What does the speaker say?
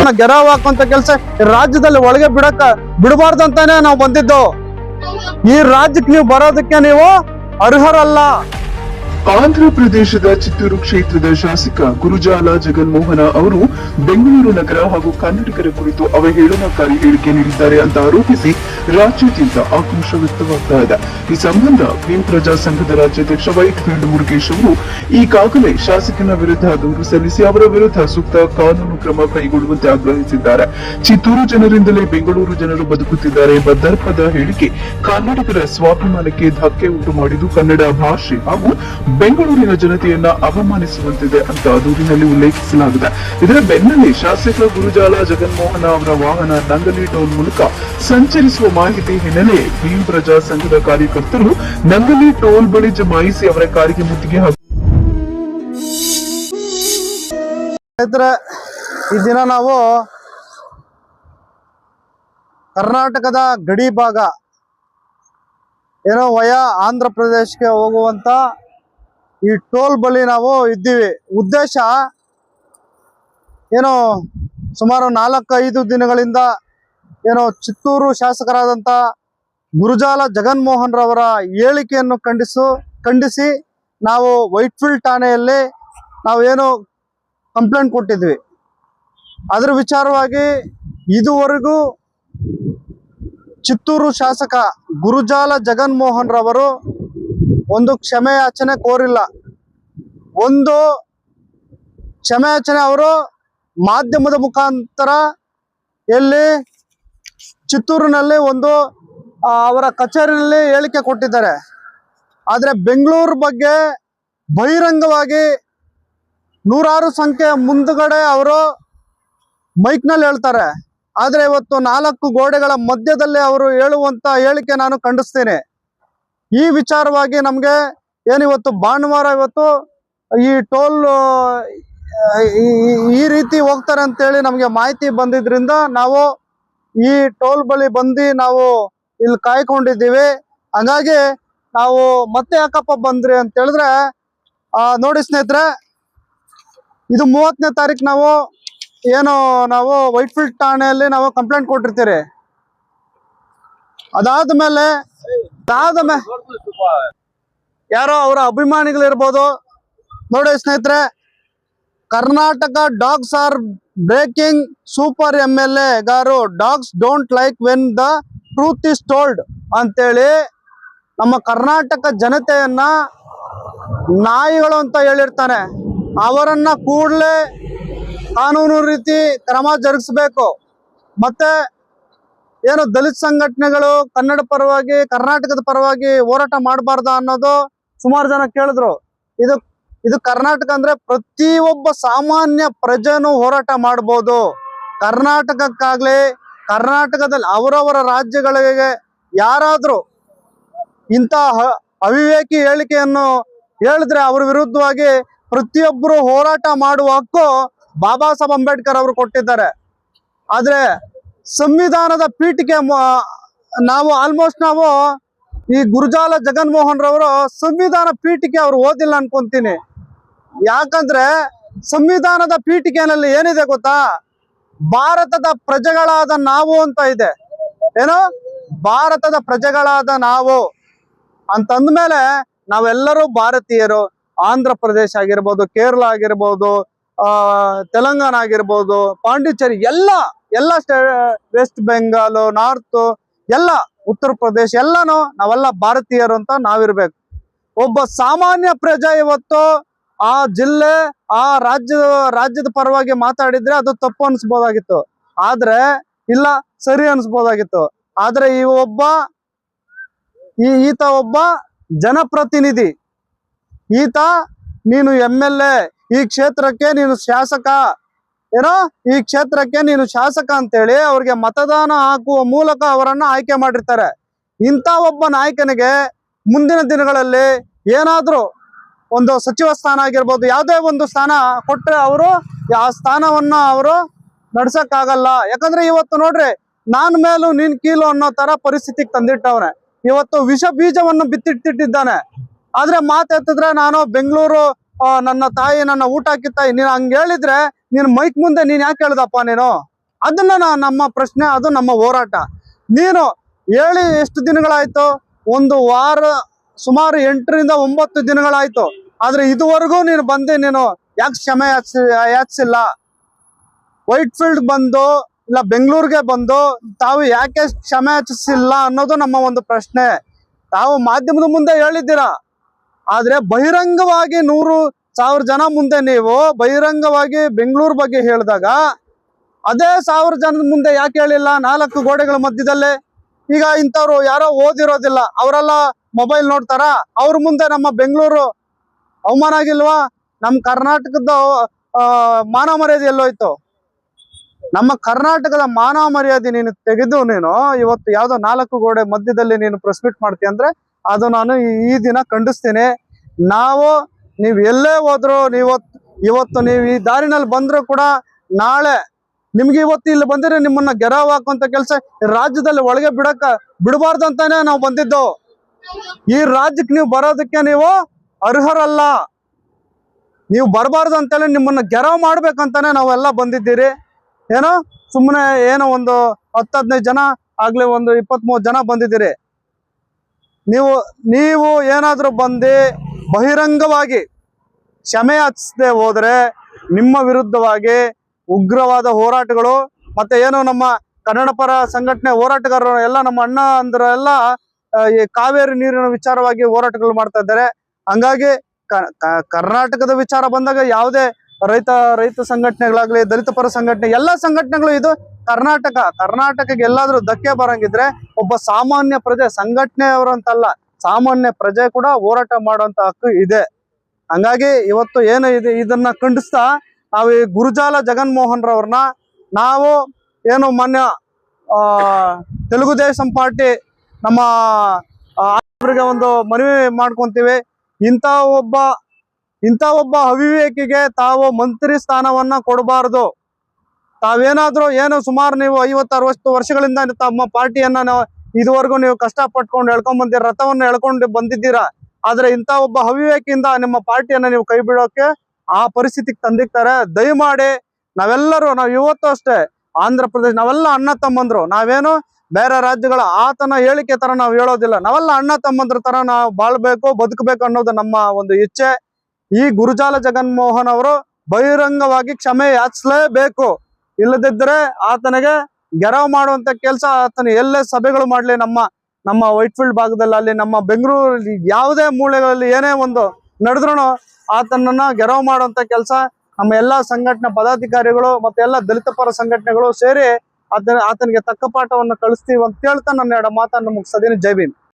ಅವ್ರನ್ನ ಗೆರವ್ ಹಾಕುವಂತ ಕೆಲಸ ರಾಜ್ಯದಲ್ಲಿ ಒಳಗೆ ಬಿಡಬಾರ್ದಂತಾನೆ ನಾವು ಬಂದಿದ್ದು. ಈ ರಾಜ್ಯಕ್ಕೆ ನೀವು ಬರೋದಕ್ಕೆ ನೀವು ಅರ್ಹರಲ್ಲ. ಆಂಧ್ರ ಪ್ರದೇಶದ ಚಿತ್ತೂರು ಕ್ಷೇತ್ರದ ಶಾಸಕ ಗುರುಜಾಲ ಜಗನ್ಮೋಹನ ಅವರು ಬೆಂಗಳೂರು ನಗರ ಹಾಗೂ ಕನ್ನಡಿಗರ ಕುರಿತು ಅವಹೇಳನಕಾರಿ ಹೇಳಿಕೆ ನೀಡಿದ್ದಾರೆ ಅಂತ ಆರೋಪಿಸಿ ರಾಜ್ಯಾದ್ಯಂತ ಆಕ್ರೋಶ ವ್ಯಕ್ತವಾಗ್ತಾ ಇದೆ. ಈ ಸಂಬಂಧ ಭೀಮ್ ಪ್ರಜಾ ಸಂಘದ ರಾಜ್ಯಾಧ್ಯಕ್ಷ ವೈಟ್ ಫೀಲ್ಡ್ ಮುರುಗೇಶ್ ಅವರು ಈಗಾಗಲೇ ಶಾಸಕನ ವಿರುದ್ಧ ದೂರು ಸಲ್ಲಿಸಿ ಅವರ ವಿರುದ್ಧ ಸೂಕ್ತ ಕಾನೂನು ಕ್ರಮ ಕೈಗೊಳ್ಳುವಂತೆ ಆಗ್ರಹಿಸಿದ್ದಾರೆ. ಚಿತ್ತೂರು ಜನರಿಂದಲೇ ಬೆಂಗಳೂರು ಜನರು ಬದುಕುತ್ತಿದ್ದಾರೆ ಎಂಬ ದರ್ಪದ ಹೇಳಿಕೆ ಕನ್ನಡಿಗರ ಸ್ವಾಭಿಮಾನಕ್ಕೆ ಧಕ್ಕೆ ಉಂಟು ಮಾಡಿದ್ದು ಕನ್ನಡ ಭಾಷೆ ಹಾಗೂ ಬೆಂಗಳೂರಿನ ಜನತೆಯನ್ನ ಅವಮಾನಿಸುವಂತಿದೆ ಅಂತ ದೂರಿನಲ್ಲಿ ಉಲ್ಲೇಖಿಸಲಾಗಿದೆ. ಇದರ ಬೆನ್ನಲ್ಲೇ ಶಾಸಕ ಗುರುಜಾಲ ಜಗನ್ಮೋಹನ ಅವರ ವಾಹನ ನಂಗಲಿ ಟೋಲ್ ಮೂಲಕ ಸಂಚರಿಸುವ ಮಾಹಿತಿ ಹಿನ್ನೆಲೆ ಭೀಮ್ ಪ್ರಜಾ ಸಂಘದ ಕಾರ್ಯಕರ್ತರು ನಂಗಲಿ ಟೋಲ್ ಬಳಿ ಜಮಾಯಿಸಿ ಅವರ ಕಾರಿಗೆ ಮುತ್ತಿಗೆ ಹಾಕಿ ಈ ದಿನ ನಾವು ಕರ್ನಾಟಕದ ಗಡಿ ಭಾಗ ಏನೋ ವಯಾ ಆಂಧ್ರ ಪ್ರದೇಶಕ್ಕೆ ಹೋಗುವಂತ ಈ ಟೋಲ್ ಬಳಿ ನಾವು ಇದ್ದೀವಿ. ಉದ್ದೇಶ ಏನೋ ಸುಮಾರು 4-5 ದಿನಗಳಿಂದ ಏನೋ ಚಿತ್ತೂರು ಶಾಸಕರಾದಂಥ ಗುರುಜಾಲ ಜಗನ್ಮೋಹನ್ ರವರ ಹೇಳಿಕೆಯನ್ನು ಖಂಡಿಸಿ ನಾವು ವೈಟ್ಫೀಲ್ಡ್ ಠಾಣೆಯಲ್ಲಿ ನಾವು ಏನು ಕಂಪ್ಲೇಂಟ್ ಕೊಟ್ಟಿದ್ವಿ. ಅದರ ವಿಚಾರವಾಗಿ ಇದುವರೆಗೂ ಚಿತ್ತೂರು ಶಾಸಕ ಗುರುಜಾಲ ಜಗನ್ಮೋಹನ್ ರವರು ಒಂದು ಕ್ಷಮೆಯಾಚನೆ ಕೋರಿಲ್ಲ. ಒಂದು ಕ್ಷಮೆಯಾಚನೆ ಅವರು ಮಾಧ್ಯಮದ ಮುಖಾಂತರ ಎಲ್ಲಿ ಚಿತ್ತೂರಿನಲ್ಲಿ ಒಂದು ಅವರ ಕಚೇರಿಯಲ್ಲಿ ಹೇಳಿಕೆ ಕೊಟ್ಟಿದ್ದಾರೆ. ಆದರೆ ಬೆಂಗಳೂರು ಬಗ್ಗೆ ಬಹಿರಂಗವಾಗಿ ನೂರಾರು ಸಂಖ್ಯೆ ಮುಂದುಗಡೆ ಅವರು ಮೈಕ್ನಲ್ಲಿ ಹೇಳ್ತಾರೆ. ಆದರೆ ಇವತ್ತು 4 ಗೋಡೆಗಳ ಮಧ್ಯದಲ್ಲಿ ಅವರು ಹೇಳುವಂತ ಹೇಳಿಕೆ ನಾನು ಖಂಡಿಸ್ತೇನೆ. ಈ ವಿಚಾರವಾಗಿ ನಮಗೆ ಏನಿವತ್ತು ಭಾನುವಾರ ಇವತ್ತು ಈ ಟೋಲ್ ಈ ರೀತಿ ಹೋಗ್ತಾರೆ ಅಂತೇಳಿ ನಮಗೆ ಮಾಹಿತಿ ಬಂದಿದ್ರಿಂದ ನಾವು ಈ ಟೋಲ್ ಬಳಿ ಬಂದು ನಾವು ಇಲ್ಲಿ ಕಾಯ್ಕೊಂಡಿದ್ದೀವಿ. ಹಾಗಾಗಿ ನಾವು ಮತ್ತೆ ಯಾಕಪ್ಪ ಬಂದ್ರಿ ಅಂತ ಹೇಳಿದ್ರೆ ನೋಡಿ ಸ್ನೇಹಿತರೆ, ಇದು 30ನೇ ತಾರೀಕು ನಾವು ವೈಟ್ಫೀಲ್ಡ್ ಠಾಣೆಯಲ್ಲಿ ನಾವು ಕಂಪ್ಲೇಂಟ್ ಕೊಟ್ಟಿರ್ತೀರಿ. ಅದಾದ್ಮೇಲೆ ಯಾರೋ ಅವರ ಅಭಿಮಾನಿಗಳಿರ್ಬೋದು. ನೋಡಿ ಸ್ನೇಹಿತರೆ, Karnataka dogs are breaking super MLA garu dogs don't like when the truth is told ಅಂತೇಳಿ ನಮ್ಮ ಕರ್ನಾಟಕ ಜನತೆಯನ್ನ ನಾಯಿಗಳು ಅಂತ ಹೇಳಿರ್ತಾನೆ. ಅವರನ್ನ ಕೂಡಲೇ ಕಾನೂನು ರೀತಿ ಕ್ರಮ ಜರುಗಿಸಬೇಕು. ಮತ್ತೆ ಏನು ದಲಿತ ಸಂಘಟನೆಗಳು ಕನ್ನಡ ಪರವಾಗಿ ಕರ್ನಾಟಕದ ಪರವಾಗಿ ಹೋರಾಟ ಮಾಡಬಾರ್ದ ಅನ್ನೋದು ಸುಮಾರು ಜನ ಕೇಳಿದ್ರು. ಇದು ಕರ್ನಾಟಕ ಅಂದ್ರೆ ಪ್ರತಿಯೊಬ್ಬ ಸಾಮಾನ್ಯ ಪ್ರಜೆನೂ ಹೋರಾಟ ಮಾಡ್ಬೋದು. ಕರ್ನಾಟಕಕ್ಕಾಗ್ಲಿ ಕರ್ನಾಟಕದಲ್ಲಿ ಅವರವರ ರಾಜ್ಯಗಳಿಗೆ ಯಾರಾದ್ರೂ ಇಂಥ ಅವಿವೇಕಿ ಹೇಳಿಕೆಯನ್ನು ಹೇಳಿದ್ರೆ ಅವ್ರ ವಿರುದ್ಧವಾಗಿ ಪ್ರತಿಯೊಬ್ಬರು ಹೋರಾಟ ಮಾಡುವ ಹಕ್ಕು ಬಾಬಾ ಸಾಹೇಬ್ ಅಂಬೇಡ್ಕರ್ ಅವರು ಕೊಟ್ಟಿದ್ದಾರೆ. ಆದ್ರೆ ಸಂವಿಧಾನದ ಪೀಠಿಕೆ ನಾವು ಈ ಗುರುಜಾಲ ಜಗನ್ಮೋಹನ್ ರವರು ಸಂವಿಧಾನ ಪೀಠಿಕೆ ಅವರು ಓದಿಲ್ಲ ಅನ್ಕೊಂತೀನಿ. ಯಾಕಂದ್ರೆ ಸಂವಿಧಾನದ ಪೀಠಿಕೆನಲ್ಲಿ ಏನಿದೆ ಗೊತ್ತಾ, ಭಾರತದ ಪ್ರಜೆಗಳಾದ ನಾವು ಅಂತ ಇದೆ. ಏನು ಭಾರತದ ಪ್ರಜೆಗಳಾದ ನಾವು ಅಂತಂದ್ಮೇಲೆ ನಾವೆಲ್ಲರೂ ಭಾರತೀಯರು. ಆಂಧ್ರ ಪ್ರದೇಶ ಆಗಿರ್ಬೋದು, ಕೇರಳ ಆಗಿರ್ಬೋದು, ತೆಲಂಗಾಣ ಆಗಿರ್ಬೋದು, ಪಾಂಡಿಚೇರಿ ಎಲ್ಲ ವೆಸ್ಟ್ ಬೆಂಗಾಲ್, ನಾರ್ತ್ ಎಲ್ಲ, ಉತ್ತರ ಪ್ರದೇಶ ಎಲ್ಲಾನು ನಾವೆಲ್ಲ ಭಾರತೀಯರು ಅಂತ ನಾವಿರ್ಬೇಕು. ಒಬ್ಬ ಸಾಮಾನ್ಯ ಪ್ರಜೆ ಇವತ್ತು ಆ ಜಿಲ್ಲೆ ಆ ರಾಜ್ಯದ ಪರವಾಗಿ ಮಾತಾಡಿದ್ರೆ ಅದು ತಪ್ಪು ಅನ್ಸ್ಬೋದಾಗಿತ್ತು. ಆದ್ರೆ ಇಲ್ಲ, ಸರಿ ಅನ್ಸ್ಬೋದಾಗಿತ್ತು. ಆದ್ರೆ ಈತ ಒಬ್ಬ ಜನಪ್ರತಿನಿಧಿ. ಈತ ನೀನು MLA, ಈ ಕ್ಷೇತ್ರಕ್ಕೆ ನೀನು ಶಾಸಕ, ಈ ಕ್ಷೇತ್ರಕ್ಕೆ ನೀನು ಶಾಸಕ ಅಂತೇಳಿ ಅವ್ರಿಗೆ ಮತದಾನ ಹಾಕುವ ಮೂಲಕ ಅವರನ್ನ ಆಯ್ಕೆ ಮಾಡಿರ್ತಾರೆ. ಇಂಥ ಒಬ್ಬ ನಾಯಕನಿಗೆ ಮುಂದಿನ ದಿನಗಳಲ್ಲಿ ಏನಾದ್ರೂ ಒಂದು ಸಚಿವ ಸ್ಥಾನ ಆಗಿರ್ಬೋದು, ಯಾವುದೇ ಒಂದು ಸ್ಥಾನ ಕೊಟ್ರೆ ಅವರು ಆ ಸ್ಥಾನವನ್ನ ಅವರು ನಡ್ಸಕ್ಕಾಗಲ್ಲ. ಯಾಕಂದ್ರೆ ಇವತ್ತು ನೋಡ್ರಿ, ನಾನ್ ಮೇಲೂ ನೀನ್ ಕೀಲು ಅನ್ನೋ ತರ ಪರಿಸ್ಥಿತಿಗೆ ತಂದಿಟ್ಟವನೆ. ಇವತ್ತು ವಿಷ ಬೀಜವನ್ನು ಬಿತ್ತಿಟ್ಟಿದ್ದಾನೆ. ಆದ್ರೆ ಮಾತೆತ್ತಿದ್ರೆ ನಾನು ಬೆಂಗಳೂರು ನನ್ನ ತಾಯಿ ನನ್ನ ಊಟ ಹಾಕಿತ್ತ, ನೀನ್ ಹಂಗ ಹೇಳಿದ್ರೆ ನೀನ್ ಮೈಕ್ ಮುಂದೆ ನೀನ್ ಯಾಕೆ ಹೇಳ್ದಪ್ಪ ನೀನು? ಅದನ್ನ ನಮ್ಮ ಪ್ರಶ್ನೆ, ಅದು ನಮ್ಮ ಹೋರಾಟ. ನೀನು ಹೇಳಿ ಎಷ್ಟು ದಿನಗಳಾಯ್ತು? ಒಂದು ವಾರ, ಸುಮಾರು 8 ರಿಂದ 9 ದಿನಗಳಾಯ್ತು. ಆದ್ರೆ ಇದುವರೆಗೂ ನೀನು ನೀನು ಯಾಕೆ ಕ್ಷಮೆ ಯಾಚಿಸಿಲ್ಲ? ವೈಟ್ ಫೀಲ್ಡ್ ಬಂದು ಇಲ್ಲ ಬೆಂಗಳೂರಿಗೆ ಬಂದು ತಾವು ಯಾಕೆ ಕ್ಷಮೆ ಯಾಚಿಸಿಲ್ಲ ಅನ್ನೋದು ನಮ್ಮ ಒಂದು ಪ್ರಶ್ನೆ. ತಾವು ಮಾಧ್ಯಮದ ಮುಂದೆ ಹೇಳಿದ್ದೀರಾ, ಆದ್ರೆ ಬಹಿರಂಗವಾಗಿ 100,000 ಜನ ಮುಂದೆ ನೀವು ಬಹಿರಂಗವಾಗಿ ಬೆಂಗಳೂರು ಬಗ್ಗೆ ಹೇಳಿದಾಗ ಅದೇ 1000 ಜನದ ಮುಂದೆ ಯಾಕೆ ಹೇಳಿಲ್ಲ? 4 ಗೋಡೆಗಳ ಮಧ್ಯದಲ್ಲೇ. ಈಗ ಇಂಥವ್ರು ಯಾರೋ ಓದಿರೋದಿಲ್ಲ, ಅವರೆಲ್ಲ ಮೊಬೈಲ್ ನೋಡ್ತಾರ, ಅವ್ರ ಮುಂದೆ ನಮ್ಮ ಬೆಂಗಳೂರು ಅವಮಾನ ಆಗಿಲ್ವಾ? ನಮ್ಮ ಕರ್ನಾಟಕದ ಮಾನ ಮರ್ಯಾದೆ ಎಲ್ಲೋಯ್ತು? ನಮ್ಮ ಕರ್ನಾಟಕದ ಮಾನ ಮರ್ಯಾದೆ ನೀನು ತೆಗೆದು ನೀನು ಇವತ್ತು ಯಾವ್ದೋ 4 ಗೋಡೆ ಮಧ್ಯದಲ್ಲಿ ನೀನು ಪ್ರೆಸ್ ಮೀಟ್ ಮಾಡ್ತೀಯ ಅಂದ್ರೆ ಅದು ನಾನು ಈ ದಿನ ಖಂಡಿಸ್ತೀನಿ. ನೀವು ಎಲ್ಲೇ ಹೋದ್ರು, ಇವತ್ತು ನೀವು ಈ ದಾರಿನಲ್ಲಿ ಬಂದ್ರು ಕೂಡ ನಾಳೆ ನಿಮ್ಗೆ ಇವತ್ತು ಇಲ್ಲಿ ಬಂದಿದ್ರೆ ನಿಮ್ಮನ್ನ ಗೆರವ್ ಹಾಕುವಂತ ಕೆಲಸ ರಾಜ್ಯದಲ್ಲಿ ಒಳಗೆ ಬಿಡಬಾರ್ದು ಅಂತಾನೆ ನಾವು ಬಂದಿದ್ದು. ಈ ರಾಜ್ಯಕ್ಕೆ ನೀವು ಬರೋದಕ್ಕೆ ನೀವು ಅರ್ಹರಲ್ಲ, ನೀವು ಬರಬಾರ್ದು ಅಂತೇಳಿ ನಿಮ್ಮನ್ನ ಗೆರವ್ ಮಾಡ್ಬೇಕಂತಾನೆ ನಾವೆಲ್ಲ ಬಂದಿದ್ದೀರಿ. ಏನೋ ಸುಮ್ಮನೆ ಏನೋ ಒಂದು 10-15 ಜನ ಆಗ್ಲಿ, ಒಂದು 20-30 ಜನ ಬಂದಿದ್ದೀರಿ. ನೀವು ಏನಾದ್ರೂ ಬಂದು ಬಹಿರಂಗವಾಗಿ ಕ್ಷಮೆ ಯಾಚಿಸದೆ ಹೋದ್ರೆ ನಿಮ್ಮ ವಿರುದ್ಧವಾಗಿ ಉಗ್ರವಾದ ಹೋರಾಟಗಳು, ಮತ್ತೆ ಏನು ನಮ್ಮ ಕನ್ನಡ ಪರ ಸಂಘಟನೆ ಹೋರಾಟಗಾರರು ಎಲ್ಲ, ನಮ್ಮ ಅಣ್ಣ ಅಂದ್ರೆಲ್ಲ ಈ ಕಾವೇರಿ ನೀರಿನ ವಿಚಾರವಾಗಿ ಹೋರಾಟಗಳು ಮಾಡ್ತಾ ಇದ್ದಾರೆ. ಹಂಗಾಗಿ ಕರ್ನಾಟಕದ ವಿಚಾರ ಬಂದಾಗ ಯಾವುದೇ ರೈತ ಸಂಘಟನೆಗಳಾಗ್ಲಿ, ದಲಿತ ಪರ ಸಂಘಟನೆ, ಎಲ್ಲ ಸಂಘಟನೆಗಳು ಇದು ಕರ್ನಾಟಕಕ್ಕೆ ಎಲ್ಲಾದ್ರೂ ಧಕ್ಕೆ ಬರಂಗಿದ್ರೆ ಒಬ್ಬ ಸಾಮಾನ್ಯ ಪ್ರಜೆ, ಸಂಘಟನೆಯವರು ಅಂತಲ್ಲ, ಸಾಮಾನ್ಯ ಪ್ರಜೆ ಕೂಡ ಹೋರಾಟ ಮಾಡುವಂತ ಹಕ್ಕು ಇದೆ. ಹಂಗಾಗಿ ಇವತ್ತು ಏನು ಇದೆ ಇದನ್ನ ಖಂಡಿಸ್ತಾ ನಾವು ಈ ಗುರುಜಾಲ ಜಗನ್ಮೋಹನ್ ರವ್ರನ್ನ ನಾವು ಏನು ಮಾನ್ಯ ತೆಲುಗುದೇಶಂ ಪಾರ್ಟಿ ನಮ್ಮ ಅವರಿಗೆ ಒಂದು ಮನವಿ ಮಾಡ್ಕೊಂತೀವಿ. ಇಂಥ ಒಬ್ಬ ಅವಿವೇಕಿಗೆ ತಾವು ಮಂತ್ರಿ ಸ್ಥಾನವನ್ನ ಕೊಡಬಾರದು. ತಾವೇನಾದ್ರೂ ಏನು ಸುಮಾರು ನೀವು 50-60 ವರ್ಷಗಳಿಂದ ತಮ್ಮ ಪಾರ್ಟಿಯನ್ನ ಇದುವರೆಗೂ ನೀವು ಕಷ್ಟಪಟ್ಕೊಂಡು ಎಳ್ಕೊಂಡ್ ಬಂದಿರ, ರಥವನ್ನು ಎಳ್ಕೊಂಡು ಬಂದಿದ್ದೀರಾ. ಆದ್ರೆ ಇಂಥ ಒಬ್ಬ ಅವಿವೇಕಿಯಿಂದ ನಿಮ್ಮ ಪಾರ್ಟಿಯನ್ನ ನೀವು ಕೈ ಬಿಡೋಕೆ ಆ ಪರಿಸ್ಥಿತಿಗೆ ತಂದಿರ್ತಾರೆ. ದಯಮಾಡಿ ನಾವು ಇವತ್ತು ಅಷ್ಟೇ ಆಂಧ್ರ ಪ್ರದೇಶ, ನಾವೆಲ್ಲ ಅಣ್ಣ ತಮ್ಮಂದ್ರು, ನಾವೇನು ಬೇರೆ ರಾಜ್ಯಗಳ ಆತನ ಹೇಳಿಕೆ ತರ ನಾವು ಹೇಳೋದಿಲ್ಲ. ನಾವೆಲ್ಲ ಅಣ್ಣ ತಮ್ಮಂದ್ರ ತರ ನಾವು ಬಾಳ್ಬೇಕು, ಬದುಕಬೇಕು ಅನ್ನೋದು ನಮ್ಮ ಒಂದು ಇಚ್ಛೆ. ಈ ಗುರುಜಾಲ ಜಗನ್ಮೋಹನ್ ಅವರು ಬಹಿರಂಗವಾಗಿ ಕ್ಷಮೆ ಯಾಚಿಸಲೇಬೇಕು. ಇಲ್ಲದಿದ್ದರೆ ಆತನಿಗೆ ಗೆರವ್ ಮಾಡುವಂತ ಕೆಲಸ, ಆತನ ಎಲ್ಲೇ ಸಭೆಗಳು ಮಾಡ್ಲಿ, ನಮ್ಮ ವೈಟ್ ಫೀಲ್ಡ್ ಭಾಗದಲ್ಲಿ, ಅಲ್ಲಿ ನಮ್ಮ ಬೆಂಗಳೂರಲ್ಲಿ ಯಾವುದೇ ಮೂಲೆಗಳಲ್ಲಿ ಏನೇ ಒಂದು ನಡೆದ್ರು ಆತನನ್ನ ಗೆರವ್ ಮಾಡುವಂತ ಕೆಲಸ ನಮ್ಮ ಎಲ್ಲಾ ಸಂಘಟನಾ ಪದಾಧಿಕಾರಿಗಳು ಮತ್ತೆ ಎಲ್ಲ ದಲಿತ ಪರ ಸಂಘಟನೆಗಳು ಸೇರಿ ಆತನಿಗೆ ತಕ್ಕ ಪಾಠವನ್ನು ಕಳಿಸ್ತೀವಿ ಅಂತ ಹೇಳ್ತಾ ನನ್ನ 2 ಮಾತನ್ನು ಮುಗಿಸೋದೀನಿ. ಜೈ ಭೀಮ್.